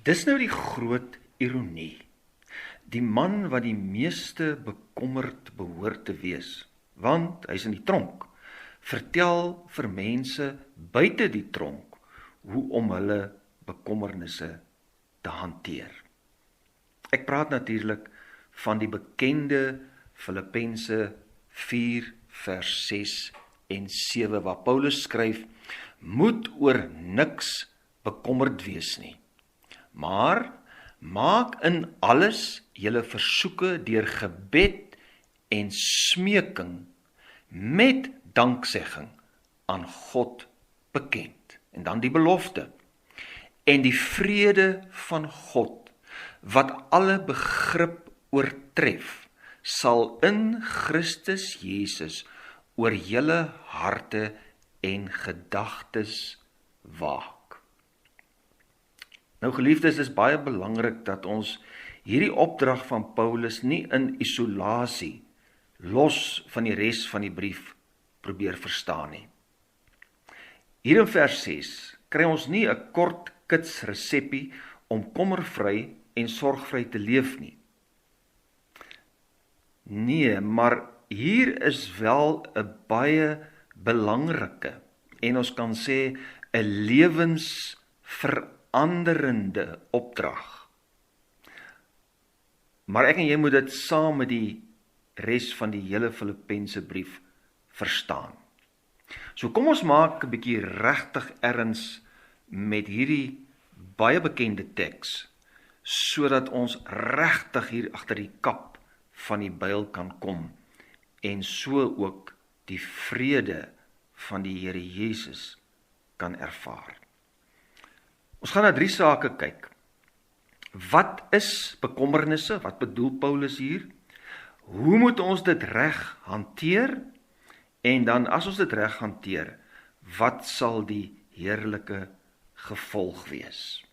Dis nou die groot ironie. Die man wat die meeste bekommerd behoort te wees, want hy is in die tronk, vertel vir mense buite die tronk hoe om hulle bekommernisse te hanteer. Ek praat natuurlik van die bekende Filippense 4 vers 6 en 7 waar Paulus skryf: "Moet oor niks bekommerd wees nie, maar maak in alles julle versoeke deur gebed en smeking met danksegging aan God bekend." En dan die belofte: "En die vrede van God, wat alle begrip oortref, sal in Christus Jesus oor julle harte en gedagtes waak." Nou geliefdes, is baie belangrik dat ons hierdie opdrag van Paulus nie in isolasie, los van die res van die brief, probeer verstaan nie. Hier in vers 6 kry ons nie 'n kort kits resepie om kommervry en sorgvry te leef nie. Nee, maar hier is wel 'n baie belangrike en ons kan sê 'n lewensveranderende opdrag. Maar ek en jy moet dit saam met die res van die hele Filippense brief verstaan. So kom ons maak 'n bietjie regtig erns met hierdie baie bekende teks, sodat ons regtig hier agter die kap van die byl kan kom en so ook die vrede van die Here Jesus kan ervaar. Ons gaan na 3 sake kyk. Wat is bekommernisse? Wat bedoel Paulus hier? Hoe moet ons dit reg hanteer? En dan as ons dit reg hanteer, wat sal die heerlike gevolg wees?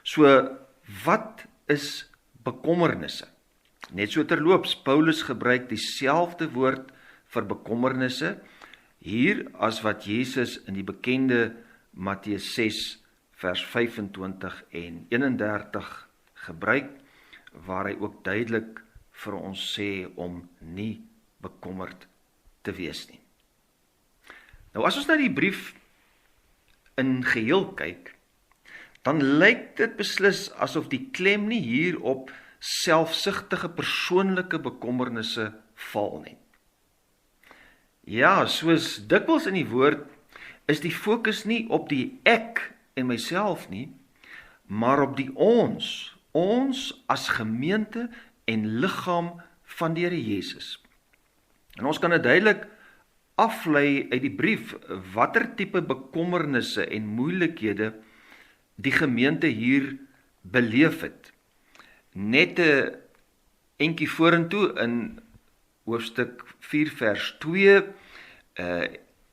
So, wat is bekommernisse? Net so terloops, Paulus gebruik dieselfde woord vir bekommernisse hier as wat Jesus in die bekende Matteus 6 vers 25 en 31 gebruik, waar hy ook duidelik vir ons sê om nie bekommerd te wees nie. Nou as ons na die brief in geheel kyk, dan lyk dit beslis asof die klem nie hier op selfsugtige persoonlike bekommernisse val nie. Ja, soos dikwels in die woord, is die fokus nie op die ek en myself nie, maar op die ons as gemeente en liggaam van die Here Jesus. En ons kan dit duidelik aflei uit die brief watter tipe bekommernisse en moeilikhede die gemeente hier beleef het. Net 'n entjie vorentoe in hoofstuk 4 vers 2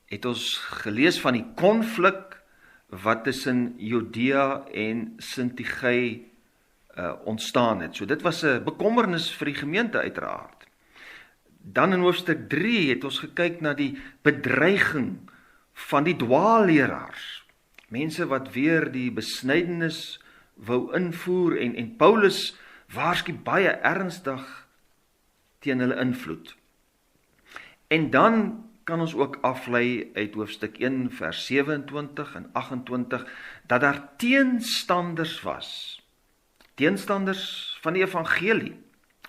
het ons gelees van die konflik wat tussen Judea en Sintige ontstaan het. So dit was 'n bekommernis vir die gemeente uiteraard. Dan in hoofstuk 3 het ons gekyk na die bedreiging van die dwaalleraars. Mense wat weer die besnydenis wou invoer en Paulus waarsku baie ernstig teen hulle invloed. En dan kan ons ook aflei uit hoofstuk 1 vers 27 en 28 dat daar teenstanders was. Teenstanders van die evangelie.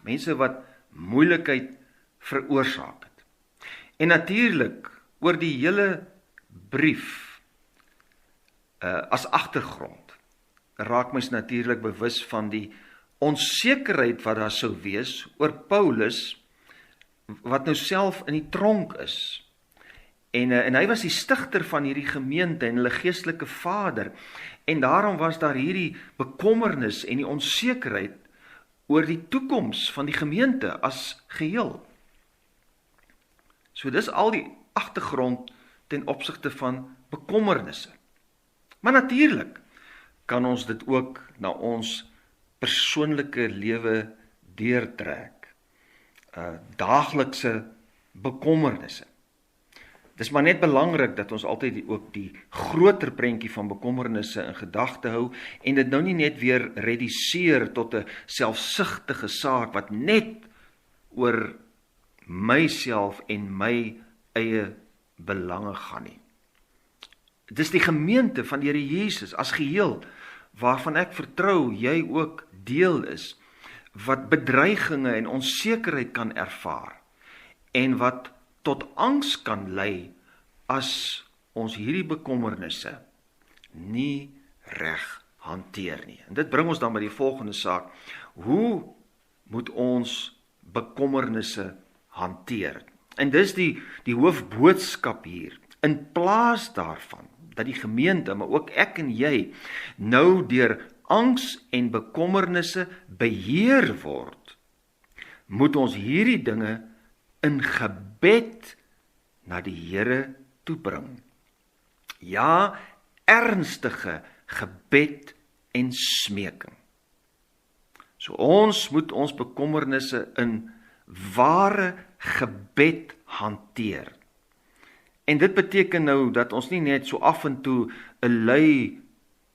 Mense wat moeilikheid veroorsaak het. En natuurlik oor die hele brief as agtergrond raak mens natuurlik bewus van die onsekerheid wat daar sou wees oor Paulus wat nou self in die tronk is. En hy was die stigter van hierdie gemeente en hulle geestelike vader. En daarom was daar hierdie bekommernis en die onsekerheid oor die toekoms van die gemeente as geheel. So dis al die agtergrond ten opsigte van bekommernisse. Maar natuurlik kan ons dit ook na ons persoonlike lewe deurtrek. Daaglikse bekommernisse. Dis maar net belangrik dat ons altyd ook die groter prentjie van bekommernisse in gedagte hou en dit nou nie net weer reduseer tot 'n selfsugtige saak wat net oor myself en my eie belange gaan nie. Dis die gemeente van die Here Jesus as geheel, waarvan ek vertrou jy ook deel is, wat bedreigings en onsekerheid kan ervaar, en wat tot angs kan lei as ons hierdie bekommernisse nie reg hanteer nie. En dit bring ons dan by die volgende saak. Hoe moet ons bekommernisse hanteer? En dis die hoofboodskap hier. In plaas daarvan dat die gemeente, maar ook ek en jy, nou deur angs en bekommernisse beheer word, moet ons hierdie dinge in gebed na die Here toe bring. Ja, ernstige gebed en smeking. So ons moet ons bekommernisse in ware gebed hanteer. En dit beteken nou dat ons nie net so af en toe 'n lui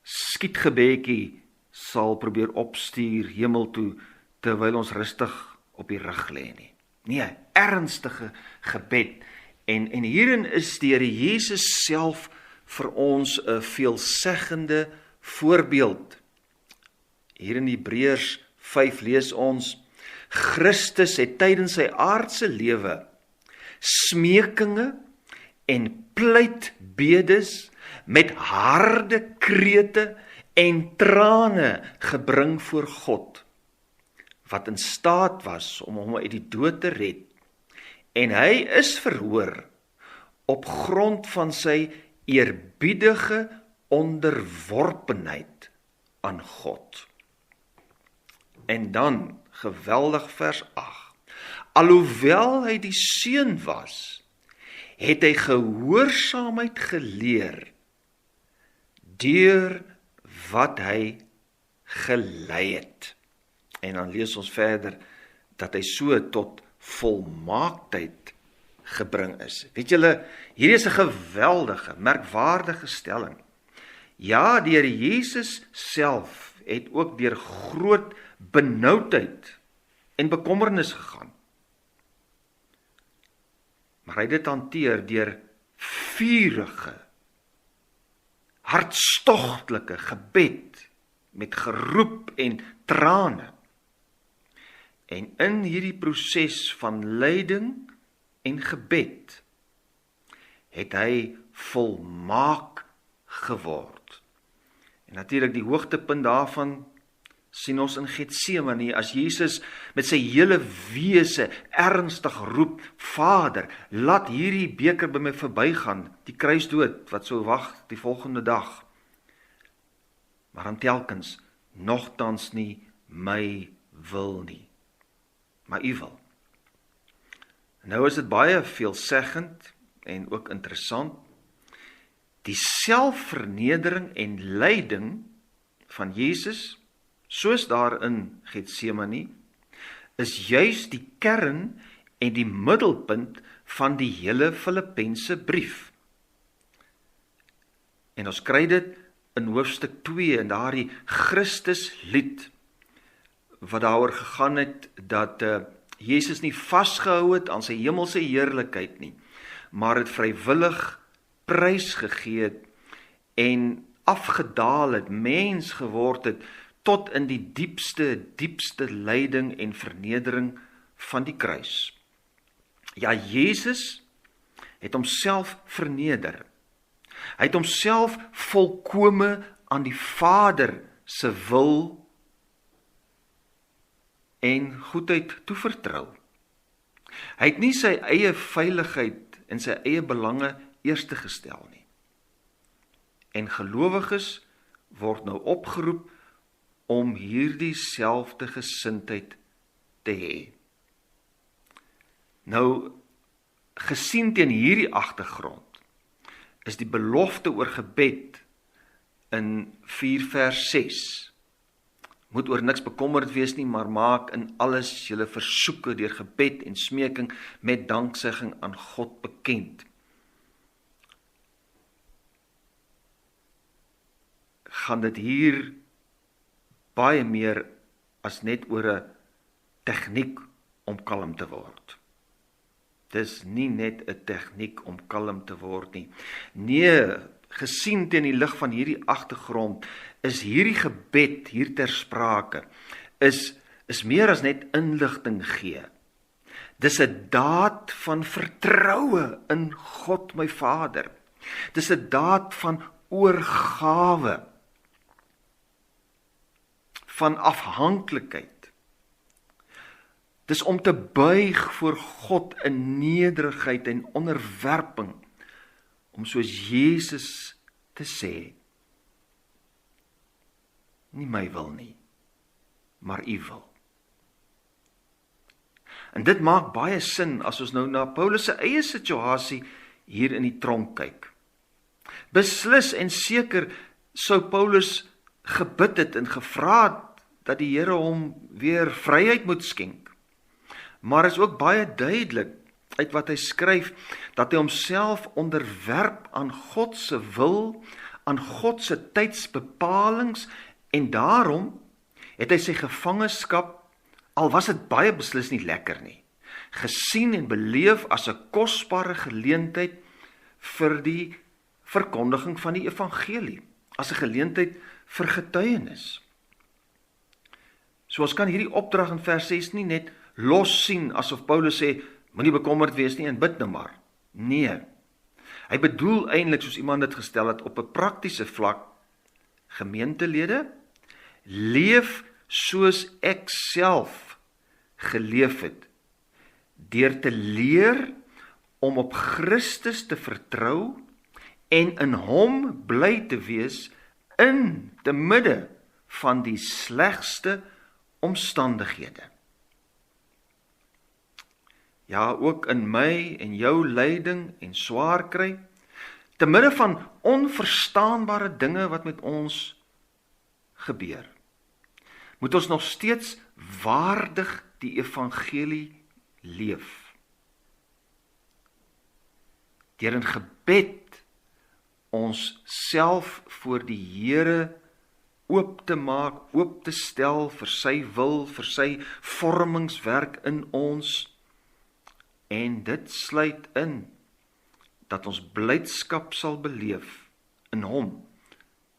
skietgebedjie sal probeer opstuur hemel toe terwyl ons rustig op die rug lê nie. Nee, ernstige gebed. En hierin is die Here Jesus self vir ons 'n veelzeggende voorbeeld. Hier in Hebreërs 5 lees ons: Christus het tydens sy aardse lewe smekinge en pleitbedes met harde krete en trane gebring voor God, wat in staat was om hom uit die dood te red. En hy is verhoor op grond van sy eerbiedige onderworpenheid aan God. En dan, geweldig vers 8, alhoewel hy die seun was, het hy gehoorsaamheid geleer deur wat hy gelei het. En dan lees ons verder dat hy so tot volmaaktheid gebring is. Weet julle, hier is 'n geweldige, merkwaardige stelling. Ja, die Here Jesus self het ook deur groot benoudheid en bekommernis gegaan. Maar hy het dit hanteer deur vurige, hartstogtelike gebed met geroep en trane. En in hierdie proses van lyding en gebed het hy volmaak geword. En natuurlik die hoogtepunt daarvan sien ons in Getsemane, as Jesus met sy hele wese ernstig roep: Vader, laat hierdie beker by my verbygaan, die kruisdood wat sou wag die volgende dag. Maar dan telkens, nogtans nie my wil nie, maar u wil. Nou is dit baie veelzeggend en ook interessant. Die selfvernedering en lyding van Jesus, soos daar in Getsemane, is juis die kern en die middelpunt van die hele Filippense brief. En ons kry dit in hoofstuk 2, in daardie Christuslied, wat daaroor gegaan het dat Jesus nie vasgehou het aan sy hemelse heerlikheid nie, maar het vrywillig prys gegee het en afgedaal het, mens geword het, tot in die diepste lyding en vernedering van die kruis. Ja, Jesus het homself verneder. Hy het homself volkome aan die Vader se wil en goedheid toevertrou. Hy het nie sy eie veiligheid en sy eie belange eerste gestel nie. En gelowiges word nou opgeroep om hierdie selfde gesindheid te hê. Nou, gesien teen hierdie agtergrond, is die belofte oor gebed in 4 vers 6. Moet oor niks bekommerd wees nie, maar maak in alles julle versoeke deur gebed en smeking met danksegging aan God bekend. gaan dit hier baie meer as net oor 'n tegniek om kalm te word. Dis nie net 'n tegniek om kalm te word nie. Nee, gesien teen die lig van hierdie agtergrond, is hierdie gebed hier ter sprake, is meer as net inligting gee. Dis 'n daad van vertroue in God my Vader. Dis 'n daad van oorgawe, van afhanklikheid. Dis om te buig voor God in nederigheid en onderwerping, om soos Jesus te sê, nie my wil nie, maar U wil. En dit maak baie sin as ons nou na Paulus se eie situasie hier in die tronk kyk. Beslis en seker sou Paulus gebid het en gevra het dat die Here hom weer vryheid moet skenk. Maar is ook baie duidelik uit wat hy skryf, dat hy homself onderwerp aan God se wil, aan God se tydsbepalings, en daarom het hy sy gevangenskap, al was dit baie beslis nie lekker nie, gesien en beleef as 'n kosbare geleentheid vir die verkondiging van die evangelie, as 'n geleentheid vir getuienis. So ons kan hierdie opdrag in vers 6 nie net los sien, asof Paulus sê, moenie bekommerd wees nie en bid nou maar. Nee, hy bedoel eintlik, soos iemand dit gestel het, op 'n praktiese vlak, gemeentelede, leef soos ek self geleef het, deur te leer om op Christus te vertrou en in hom bly te wees in te midde van die slegste omstandighede. Ja, ook in my en jou lyding en swaar kry, te midde van onverstaanbare dinge wat met ons gebeur, moet ons nog steeds waardig die evangelie leef. Deur in gebed ons self voor die Here oop te maak, oop te stel vir sy wil, vir sy vormingswerk in ons, en dit sluit in dat ons blydskap sal beleef in hom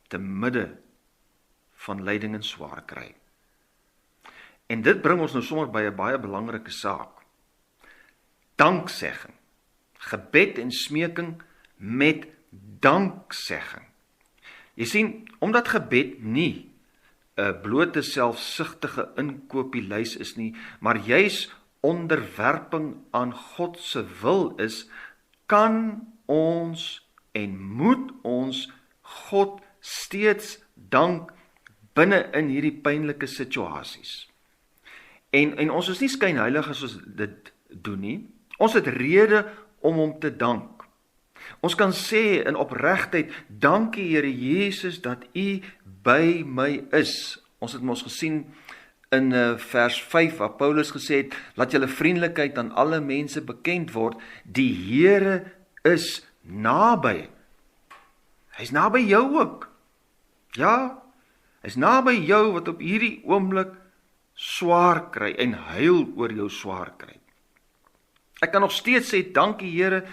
te midde van lyding en swaar kry. En dit bring ons nou sommer by 'n baie belangrike saak. Danksegging. Gebed en smeking met danksegging. Jy sien, omdat gebed nie 'n blote selfsugtige inkopieslys is nie, maar juis onderwerping aan God se wil is, kan ons en moet ons God steeds dank binne in hierdie pynlike situasies. En ons is nie skynheilig as ons dit doen nie. Ons het rede om hom te dank. Ons kan sê in opregtheid, dankie Here Jesus dat U by my is. Ons het mos gesien in vers 5 waar Paulus gesê het, laat julle vriendelikheid aan alle mense bekend word. Die Here is naby. Hy's naby jou ook. Ja, hy's naby jou wat op hierdie oomblik swaar kry en huil oor jou swaar kry. Ek kan nog steeds sê, dankie Here,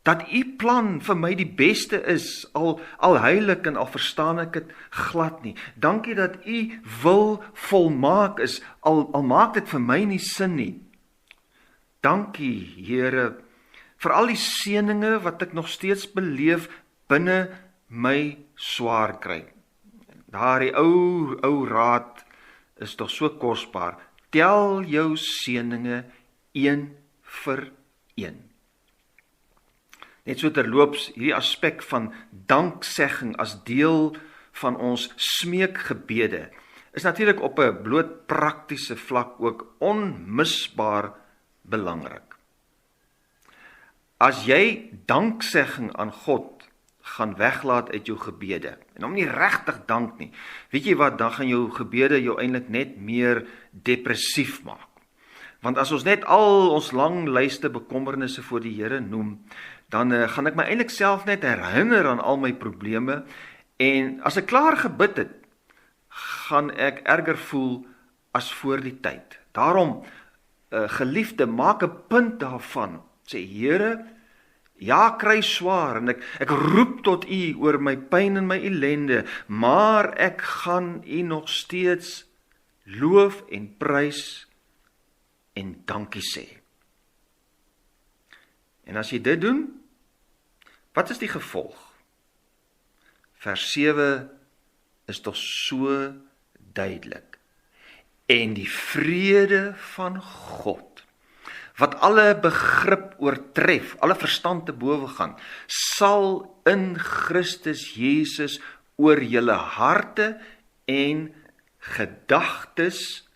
dat U plan vir my die beste is, al huil ek en al verstaan ek dit glad nie. Dankie dat U wil volmaak is, al maak dit vir my nie sin nie. Dankie Here, vir al die seëninge wat ek nog steeds beleef binne my swaar kry. Daardie ou raad is tog so kosbaar. Tel jou seëninge een vir een. Net so terloops, hierdie aspek van danksegging as deel van ons smeekgebede is natuurlik op 'n bloot praktiese vlak ook onmisbaar belangrik. As jy danksegging aan God gaan weglaat uit jou gebede, en hom nie regtig dank nie, weet jy wat, dan gaan jou gebede jou eintlik net meer depressief maak. Want as ons net al ons lang lyste bekommernisse voor die Here noem, dan gaan ek my eintlik self net herinner aan al my probleme, En as ek klaar gebid het, gaan ek erger voel as voor die tyd. Daarom, geliefde, maak 'n punt daarvan. Sê, Here, ja, kry swaar, en ek roep tot U oor my pyn en my ellende, maar ek gaan U nog steeds loof en prys en dankie sê. En as jy dit doen, wat is die gevolg? Vers 7 is tog so duidelik. En die vrede van God, wat alle begrip oortref, alle verstand te bowe gaan, sal in Christus Jesus oor julle harte en gedagtes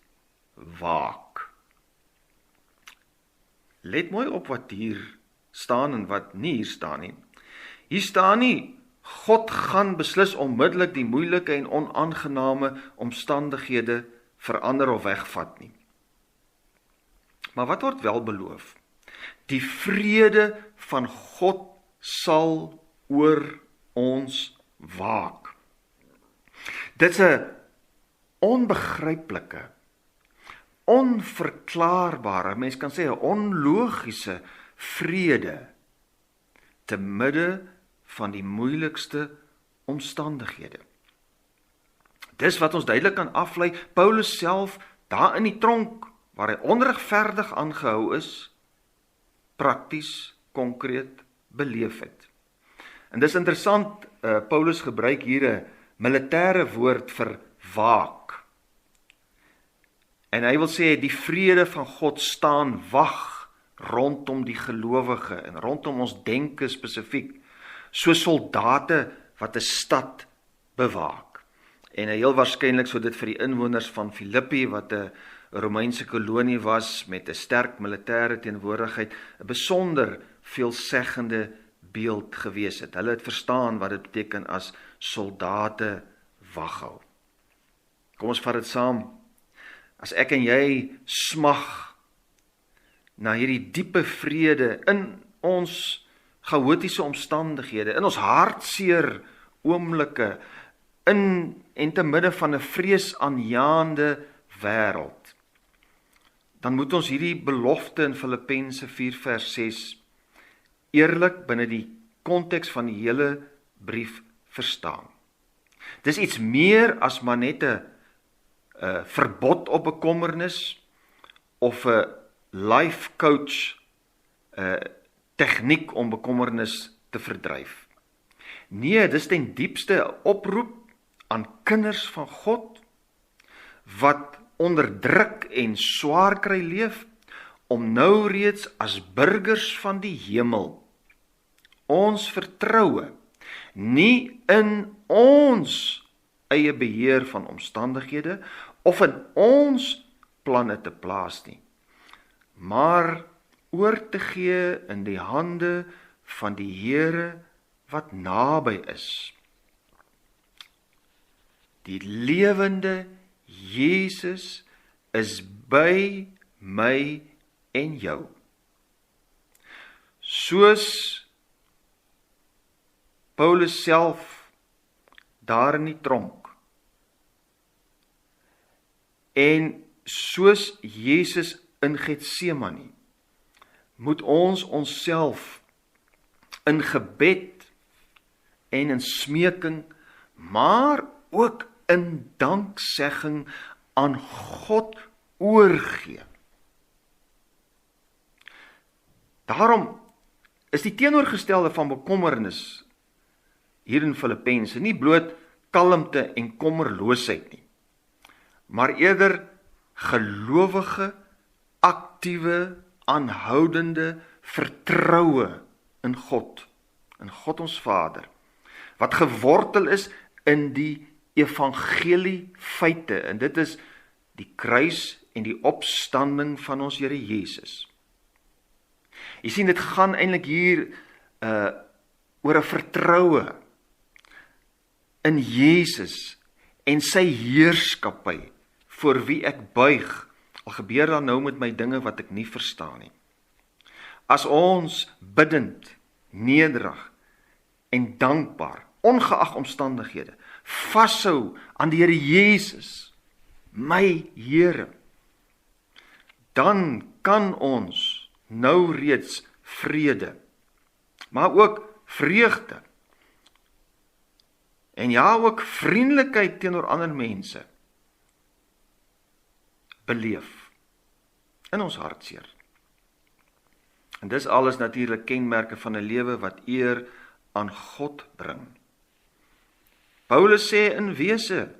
waak. Let mooi op wat hier staan en wat nie hier staan nie. Hier staan nie, God gaan beslis onmiddellik die moeilike en onaangename omstandighede verander of wegvat nie. Maar wat word wel beloof? Die vrede van God sal oor ons waak. Dit is 'n onbegryplike, onverklaarbare, mens kan sê 'n onlogiese vrede te midde van die moeilikste omstandighede. Dis wat ons duidelik kan aflei, Paulus self daar in die tronk, waar hy onregverdig aangehou is, prakties, konkreet beleef het. En dis interessant, Paulus gebruik hier 'n militêre woord vir waak. En hy wil sê, die vrede van God staan wag rondom die gelowige en rondom ons denke spesifiek, so soldate wat 'n stad bewaak. En heel waarskynlik sou dit vir die inwoners van Filippi, wat 'n Romeinse kolonie was met 'n sterk militêre teenwoordigheid, 'n besonder veelzeggende beeld gewees het. Hulle het verstaan wat dit beteken as soldate waghou. Kom ons vat dit saam. As ek en jy smag na hierdie diepe vrede in ons chaotiese omstandighede, in ons hartseer oomblikke, in en te midde van 'n vreesaanjaende wêreld, dan moet ons hierdie belofte in Filippense 4 vers 6 eerlik binne die konteks van die hele brief verstaan. Dis iets meer as maar net 'n verbod op bekommernis of 'n life coach tegniek om bekommernis te verdryf. Nee, dis ten diepste 'n oproep aan kinders van God wat onder druk en swaar kry leef, om nou reeds as burgers van die hemel ons vertroue nie in ons eie beheer van omstandighede of in ons planne te plaas nie, maar oor te gee in die hande van die Here wat naby is. Die lewende Jesus is by my en jou. Soos Paulus self daar in die tronk, en soos Jesus in Getsemane, moet ons onsself in gebed en in smeking, maar ook in danksegging aan God oorgee. Daarom is die teenoorgestelde van bekommernis hier in Filippense nie bloot kalmte en kommerloosheid nie, maar eerder gelowige, aktiewe, aanhoudende vertroue in God ons Vader, wat gewortel is in die evangelie feite, en dit is die kruis en die opstanding van ons Here Jesus. Jy sien, dit gaan eintlik hier oor 'n vertroue in Jesus en sy heerskappy, voor wie ek buig, al gebeur dan nou met my dinge wat ek nie verstaan nie. As ons biddend, nederig en dankbaar, ongeag omstandighede, vashou aan die Here Jesus, my Here, dan kan ons nou reeds vrede, maar ook vreugde, en ja ook vriendelikheid teenoor ander mense, beleef in ons hartseer. En dis alles natuurlik kenmerke van 'n lewe wat eer aan God bring. Paulus sê in wese,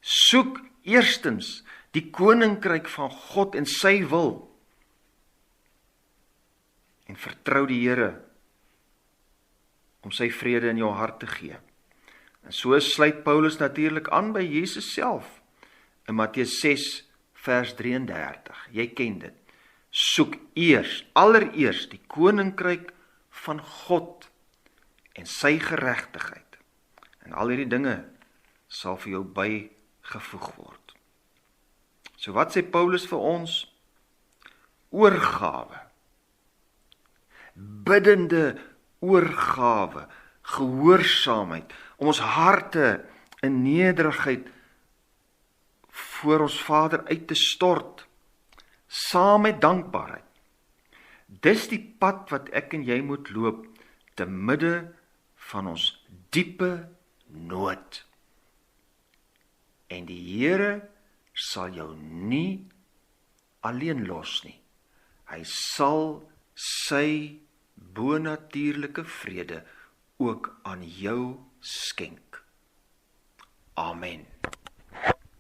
soek eerstens die koninkryk van God en sy wil, en vertrou die Here om sy vrede in jou hart te gee. En so sluit Paulus natuurlik aan by Jesus self, in Matteus 6 vers 33, jy ken dit, soek allereers die koninkryk van God en sy geregtigheid, en al hierdie dinge sal vir jou bygevoeg word. So wat sê Paulus vir ons? Oorgawe, biddende oorgawe, gehoorsaamheid, om ons harte in nederigheid voor ons Vader uit te stort, saam met dankbaarheid. Dis die pad wat ek en jy moet loop, te midde van ons diepe nood. En die Here sal jou nie alleen los nie. Hy sal sy bonatuurlike vrede ook aan jou skenk. Amen.